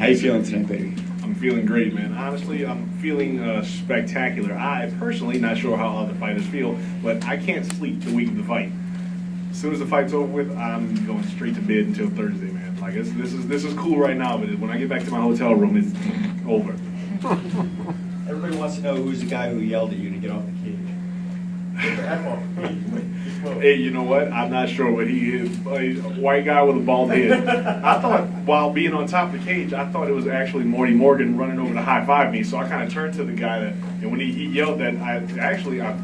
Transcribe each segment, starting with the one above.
How you feeling tonight, baby? I'm feeling great, man. Honestly, I'm feeling spectacular. I personally, not sure how other fighters feel, but I can't sleep the week of the fight. As soon as the fight's over with, I'm going straight to bed until Thursday, man. Like this is cool right now, but when I get back to my hotel room, it's over. Everybody wants to know who's the guy who yelled at you to get off the cage. Hey, you know what? I'm not sure what he is. A white guy with a bald head. I thought, while being on top of the cage, I thought it was actually Morty Morgan running over to high-five me. So I kind of turned to the guy, and when he yelled that, I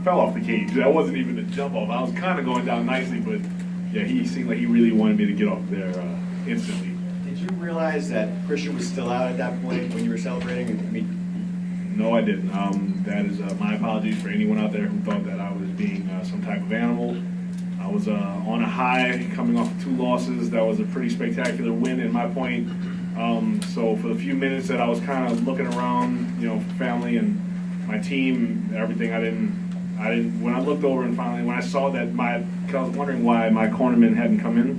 fell off the cage. That wasn't even a jump off. I was kind of going down nicely, but yeah, he seemed like he really wanted me to get off there instantly. Did you realize that Christian was still out at that point when you were celebrating? I mean, no, I didn't. That is my apologies for anyone out there who thought that I was being some type of animal. I was on a high, coming off of 2 losses. That was a pretty spectacular win in my point. So for the few minutes that I was kind of looking around, you know, family and my team, everything, I didn't. When I looked over and finally, when I saw that I was wondering why my cornerman hadn't come in.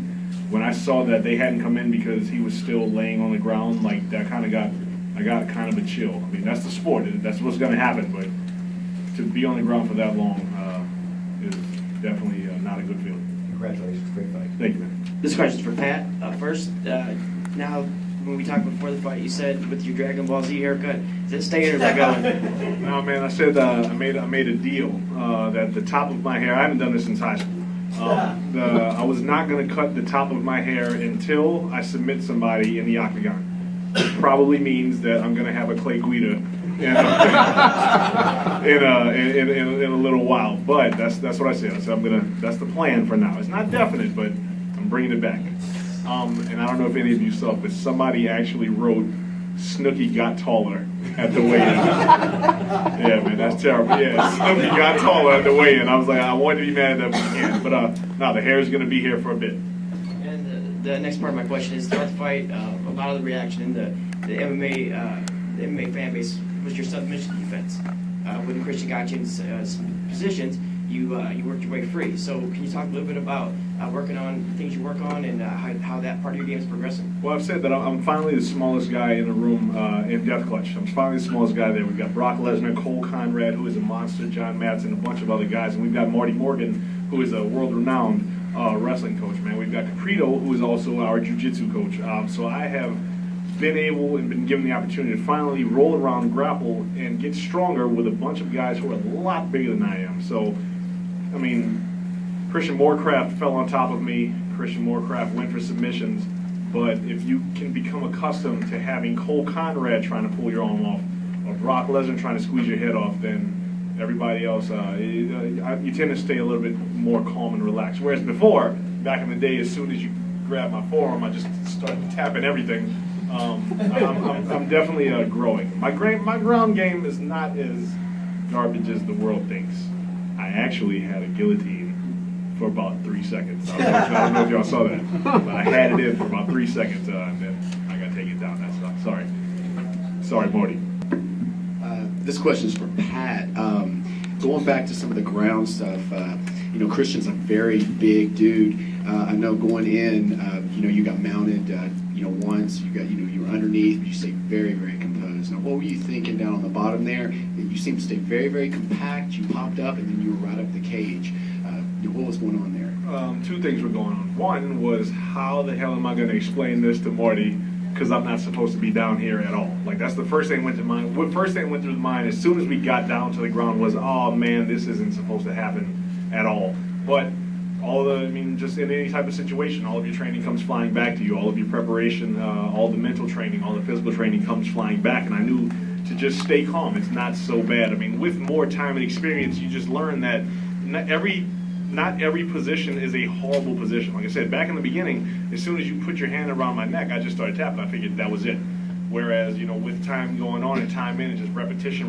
When I saw that they hadn't come in because he was still laying on the ground, like that kind of I got kind of a chill. I mean, that's the sport. That's what's going to happen. But to be on the ground for that long is definitely not a good feeling. Congratulations. Great fight. Thank you, man. This question's for Pat. First, now, when we talked before the fight, you said with your Dragon Ball Z haircut, is it staying or is that going? No, man, I said I made a deal that the top of my hair, I haven't done this since high school. I was not going to cut the top of my hair until I submit somebody in the octagon. It probably means that I'm going to have a Clay Guida in a little while. But that's what I said. I said that's the plan for now. It's not definite, but I'm bringing it back. And I don't know if any of you saw, but somebody actually wrote Snooki got taller at the weigh-in. Yeah, man, that's terrible. Yeah, Snooki got taller at the weigh-in. I was like, I wanted to be mad at that again, but no, the hair is going to be here for a bit. And the next part of my question is, throughout the fight, a lot of the reaction in the MMA fan base was your submission defense. When Christian got you in positions, you worked your way free. So can you talk a little bit about working on things you work on and how that part of your game is progressing? Well, I've said that I'm finally the smallest guy in the room in Death Clutch. I'm finally the smallest guy there. We've got Brock Lesnar, Cole Conrad, who is a monster, John Madsen, a bunch of other guys, and we've got Marty Morgan, who is a world-renowned wrestling coach, man. We've got Caprito, who is also our jiu-jitsu coach. So I have been able and been given the opportunity to finally roll around, grapple, and get stronger with a bunch of guys who are a lot bigger than I am. So, I mean, Christian Morecraft fell on top of me. Christian Morecraft went for submissions. But if you can become accustomed to having Cole Conrad trying to pull your arm off, or Brock Lesnar trying to squeeze your head off, then everybody else, you tend to stay a little bit more calm and relaxed. Whereas before, back in the day, as soon as you grab my forearm, I just started tapping everything. I'm definitely growing. My ground game is not as garbage as the world thinks. I actually had a guillotine for about 3 seconds. I don't know if y'all saw that, but I had it in for about 3 seconds, and then I got to take it down. That's sorry, Morty. This question is for Pat. Going back to some of the ground stuff, you know, Christian's a very big dude. I know going in, you know, you got mounted, you know, once. You were underneath, but you stayed very, very composed. Now, what were you thinking down on the bottom there? You seemed to stay very, very compact. You popped up, and then you were right up the cage. What was going on there? 2 things were going on. One was, how the hell am I going to explain this to Morty? Because I'm not supposed to be down here at all. Like, that's the first thing went to mind. What first thing went through the mind as soon as we got down to the ground was, oh man, this isn't supposed to happen at all. But just in any type of situation, all of your training comes flying back to you. All of your preparation, all the mental training, all the physical training comes flying back. And I knew to just stay calm. It's not so bad. I mean, with more time and experience, you just learn that not every position is a horrible position. Like I said, back in the beginning, as soon as you put your hand around my neck, I just started tapping. I figured that was it. Whereas, you know, with time going on and time in, and just repetition,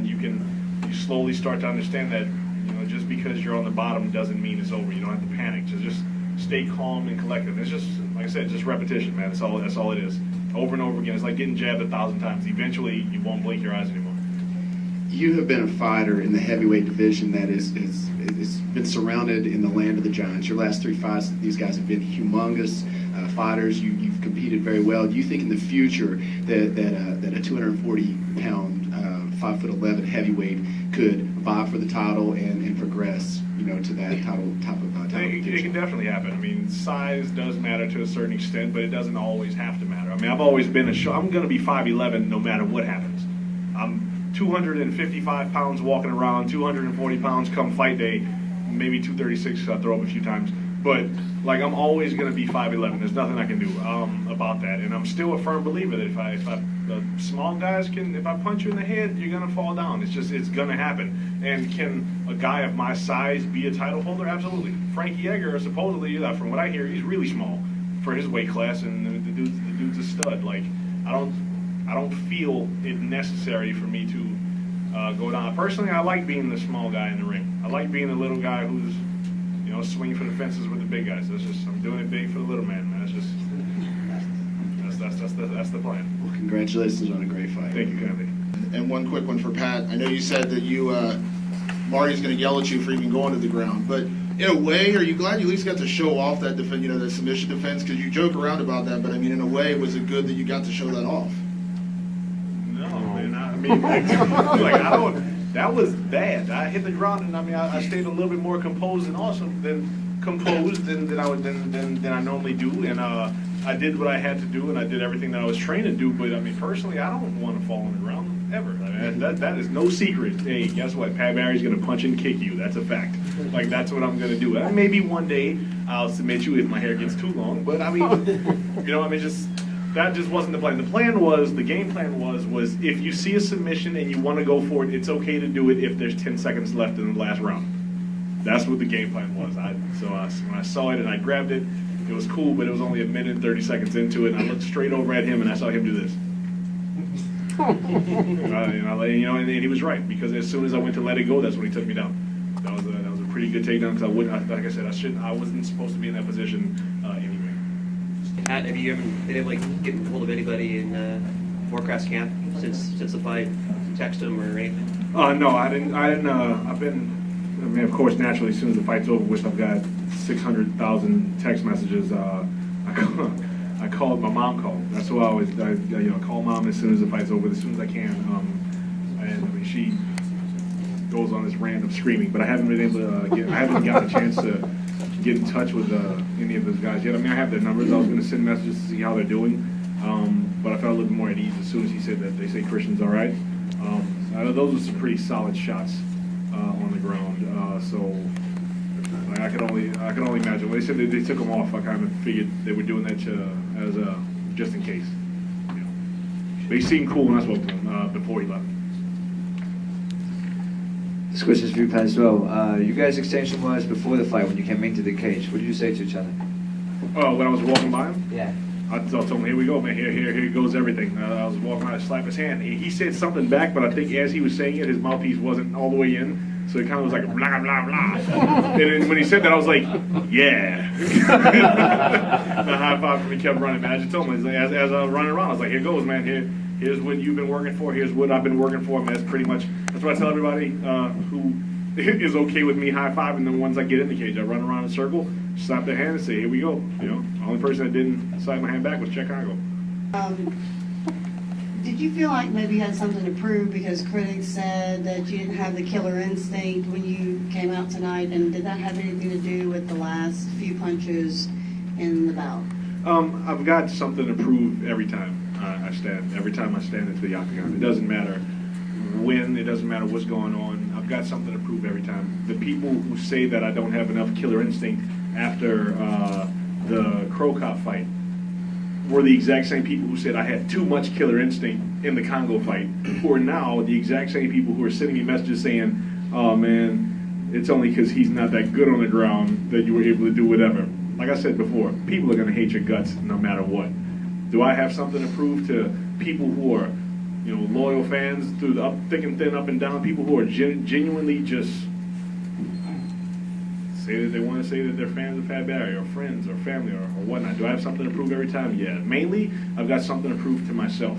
you slowly start to understand that, you know, just because you're on the bottom doesn't mean it's over. You don't have to panic. Just stay calm and collected. It's just, like I said, just repetition, man. That's all it is. Over and over again. It's like getting jabbed 1,000 times. Eventually, you won't blink your eyes anymore. You have been a fighter in the heavyweight division that is been surrounded in the land of the giants. Your last 3 fights, these guys have been humongous. fighters. You've competed very well. Do you think in the future that a 240-pound, 5'11" heavyweight could vie for the title and progress, to that title It can definitely happen. I mean, size does matter to a certain extent, but it doesn't always have to matter. I mean, I've always been I'm going to be 5'11" no matter what happens. I'm 255 pounds walking around, 240 pounds come fight day, maybe 236 I'll throw up a few times. But, like, I'm always going to be 5'11". There's nothing I can do about that. And I'm still a firm believer that if small guys if I punch you in the head, you're going to fall down. It's going to happen. And can a guy of my size be a title holder? Absolutely. Frankie Edgar, supposedly, from what I hear, he's really small for his weight class, and the dude's a stud. Like, I don't feel it necessary for me to go down. Personally, I like being the small guy in the ring. I like being the little guy who's swinging for the fences with the big guys. I'm doing it big for the little man, man. That's the plan. Well, congratulations on a great fight. Thank you, kindly. And one quick one for Pat. I know you said that Marty's going to yell at you for even going to the ground, but in a way, are you glad you at least got to show off that that submission defense? Because you joke around about that, but I mean, in a way, was it good that you got to show that off? No, man. I mean, that was bad. I hit the ground, and I mean, I stayed a little bit more composed and awesome than I normally do, and I did what I had to do, and I did everything that I was trained to do. But I mean, personally, I don't want to fall on the ground ever. I mean, that is no secret. Hey, guess what? Pat Barry's going to punch and kick you. That's a fact. Like, that's what I'm going to do. And maybe one day I'll submit you if my hair gets too long. But I mean, that just wasn't the plan. The game plan was if you see a submission and you want to go for it, it's okay to do it if there's 10 seconds left in the last round. That's what the game plan was. When I saw it and I grabbed it, it was cool, but it was only a minute and 30 seconds into it, and I looked straight over at him and I saw him do this. And he was right, because as soon as I went to let it go, that's when he took me down. That was a pretty good takedown, because like I said, I wasn't supposed to be in that position anyway. Pat, have you ever been able to get hold of anybody in Morecraft's camp since the fight? Text them or anything? No, I didn't. I mean, of course, naturally, as soon as the fight's over with, I've got 600,000 text messages. I called, my mom called. That's who I always, call mom as soon as the fight's over, as soon as I can. And I mean, she goes on this rant of screaming, but I haven't been able to I haven't gotten a chance to get in touch with any of those guys yet. I mean, I have their numbers. I was going to send messages to see how they're doing, but I felt a little bit more at ease as soon as he said that they say Christian's all right. Those were some pretty solid shots on the ground. So I could only imagine. When they said they took them off, I kind of figured they were doing that as just in case. But he seemed cool when I spoke to him before he left. This question's for you, Pat, as well. You guys exchanged some words before the fight when you came into the cage. What did you say to each other? When I was walking by him? Yeah. I told him, here we go, man. Here goes everything. I was walking by, I slapped his hand. He said something back, but I think as he was saying it, his mouthpiece wasn't all the way in. So it kind of was like, blah, blah, blah. And then when he said that, I was like, yeah. The high five for me kept running, man. I just told him, as I was running around, I was like, here goes, man. Here's what you've been working for. Here's what I've been working for. Man, that's pretty much, that's what I tell everybody who is okay with me high-fiving them once I get in the cage. I run around in a circle, slap their hand and say, here we go. The only person that didn't slap my hand back was Chicago. Did you feel like maybe you had something to prove because critics said that you didn't have the killer instinct when you came out tonight, and did that have anything to do with the last few punches in the bout? I've got something to prove every time I stand. Every time I stand into the octagon. It doesn't matter when, it doesn't matter what's going on. I've got something to prove every time. The people who say that I don't have enough killer instinct after the Crow Cop fight were the exact same people who said I had too much killer instinct in the Congo fight, who are now the exact same people who are sending me messages saying, oh man, it's only because he's not that good on the ground that you were able to do whatever. Like I said before, people are going to hate your guts no matter what. Do I have something to prove to people who are, loyal fans through the thick and thin, up and down, people who are genuinely just say that they want to say that they're fans of Pat Barry or friends or family or whatnot? Do I have something to prove every time? Yeah. Mainly, I've got something to prove to myself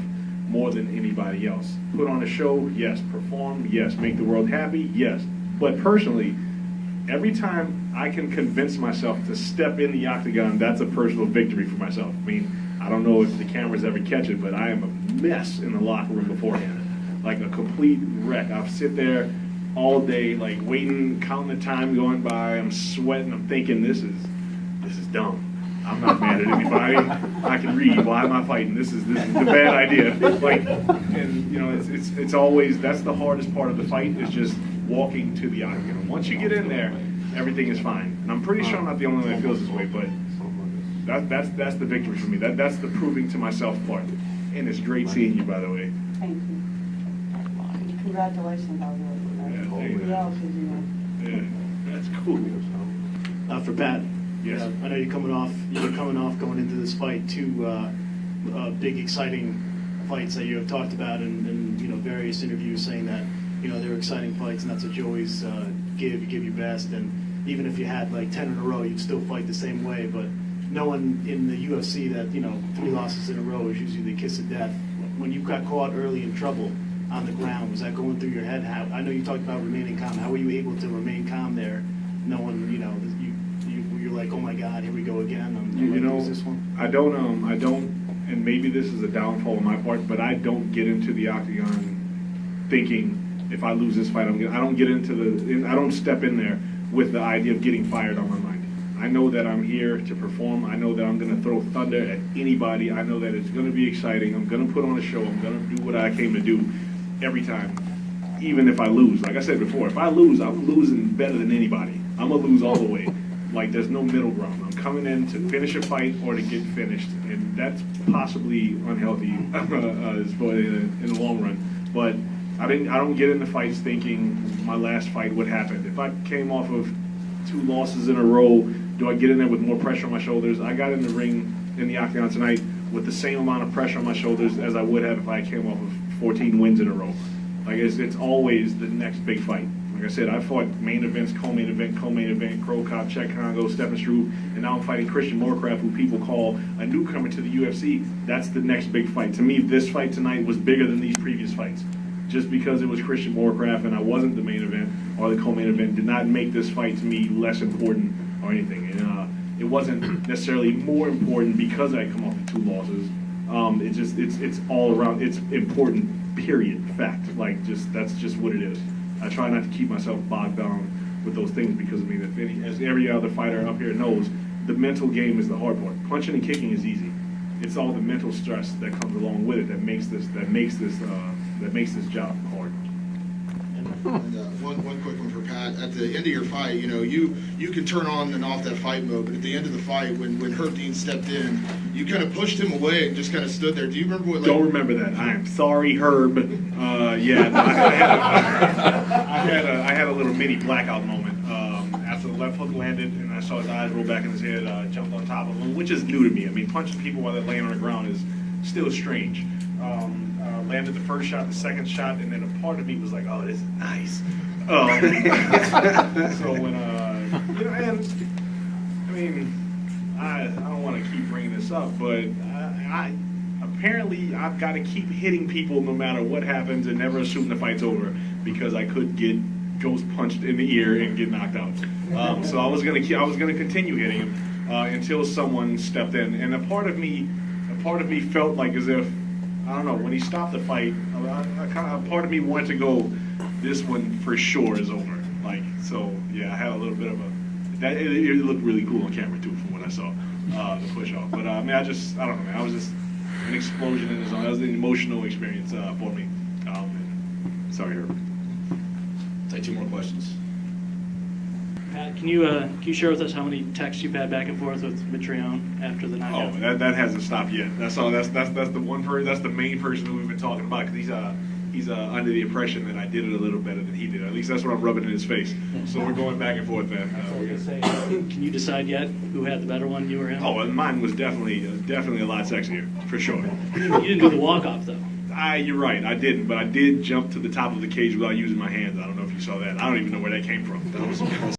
more than anybody else. Put on a show, yes. Perform, yes. Make the world happy, yes. But personally, every time I can convince myself to step in the octagon, that's a personal victory for myself. I mean, I don't know if the cameras ever catch it, but I am a mess in the locker room beforehand, like a complete wreck. I'll sit there all day, like waiting, counting the time going by. I'm sweating. I'm thinking, this is dumb. I'm not mad at anybody. I can read. Why am I fighting? This is the bad idea. Like, and you know, it's always, that's the hardest part of the fight, is just walking to the octagon. Once you get in there, everything is fine. And I'm pretty sure I'm not the only one that feels this way, but that's the victory for me. That's the proving to myself part. And it's great seeing you, by the way. Thank you. Congratulations, by the way. Yeah, that's cool. For Pat, yes. I know you're coming off going into this fight, two big exciting fights that you have talked about in you know, various interviews, saying that, you know, they're exciting fights and that's what you always give your best, and even if you had like 10 in a row, you'd still fight the same way. But knowing in the UFC that, you know, 3 losses in a row is usually the kiss of death, when you got caught early in trouble on the ground, was that going through your head? How, I know you talked about remaining calm. How were you able to remain calm there, knowing, you know, you're like, oh my God, here we go again. You know, this one? I don't, and maybe this is a downfall on my part, but I don't get into the octagon thinking, if I lose this fight, I don't step in there with the idea of getting fired on my mind. I know that I'm here to perform. I know that I'm going to throw thunder at anybody. I know that it's going to be exciting. I'm going to put on a show. I'm going to do what I came to do every time, even if I lose. Like I said before, if I lose, I'm losing better than anybody. I'm going to lose all the way. Like, there's no middle ground. I'm coming in to finish a fight or to get finished, and that's possibly unhealthy in the long run. But I don't get into fights thinking my last fight would happen. If I came off of 2 losses in a row, do I get in there with more pressure on my shoulders? I got in the ring in the octagon tonight with the same amount of pressure on my shoulders as I would have if I came off of 14 wins in a row. Like, it's always the next big fight. Like I said, I fought main events, co-main event, Crow Cop, Czech Congo, Stephen Struve, and now I'm fighting Christian Morecraft, who people call a newcomer to the UFC. That's the next big fight. To me, this fight tonight was bigger than these previous fights. Just because it was Christian Morecraft and I wasn't the main event or the co-main event did not make this fight to me less important or anything. And it wasn't necessarily more important because I come off of 2 losses. It's all around. It's important. Period. Fact. Like, that's just what it is. I try not to keep myself bogged down with those things because, I mean, as every other fighter up here knows, the mental game is the hard part. Punching and kicking is easy. It's all the mental stress that comes along with it that makes this job hard. And one quick one for Pat. At the end of your fight, you know, you can turn on and off that fight mode, but at the end of the fight, when Herb Dean stepped in, you kind of pushed him away and just kind of stood there. Do you remember what? Like, don't remember that. I am sorry, Herb. Yeah, no, I had a little mini blackout moment after the left hook landed and I saw his eyes roll back in his head. Jumped on top of him, which is new to me. I mean, punching people while they're laying on the ground is still strange. Landed the first shot, the second shot, and then a part of me was like, "Oh, this is nice." So when you know, and I mean, I don't want to keep bringing this up, but apparently I've got to keep hitting people no matter what happens and never assume the fight's over because I could get ghost punched in the ear and get knocked out. So I was gonna continue hitting him until someone stepped in, and a part of me felt like as if, I don't know, when he stopped the fight, a part of me wanted to go, this one for sure is over. Like, so yeah, I had a little bit of it looked really cool on camera too from what I saw, the push off. But I mean, I don't know, man, I was just an explosion in the zone. That was an emotional experience for me. Sorry, Herb. Take 2 more questions. Pat, can you share with us how many texts you've had back and forth with Mitrione after the knockout? Oh, that hasn't stopped yet. That's all. That's the one person. That's the main person who we've been talking about because he's under the impression that I did it a little better than he did. At least that's what I'm rubbing in his face. So we're going back and forth, man. Can you decide yet who had the better one, you or him? Oh, and mine was definitely a lot sexier for sure. You didn't do the walk-off though. You're right, I didn't, but I did jump to the top of the cage without using my hands. I don't know if you saw that. I don't even know where that came from. That was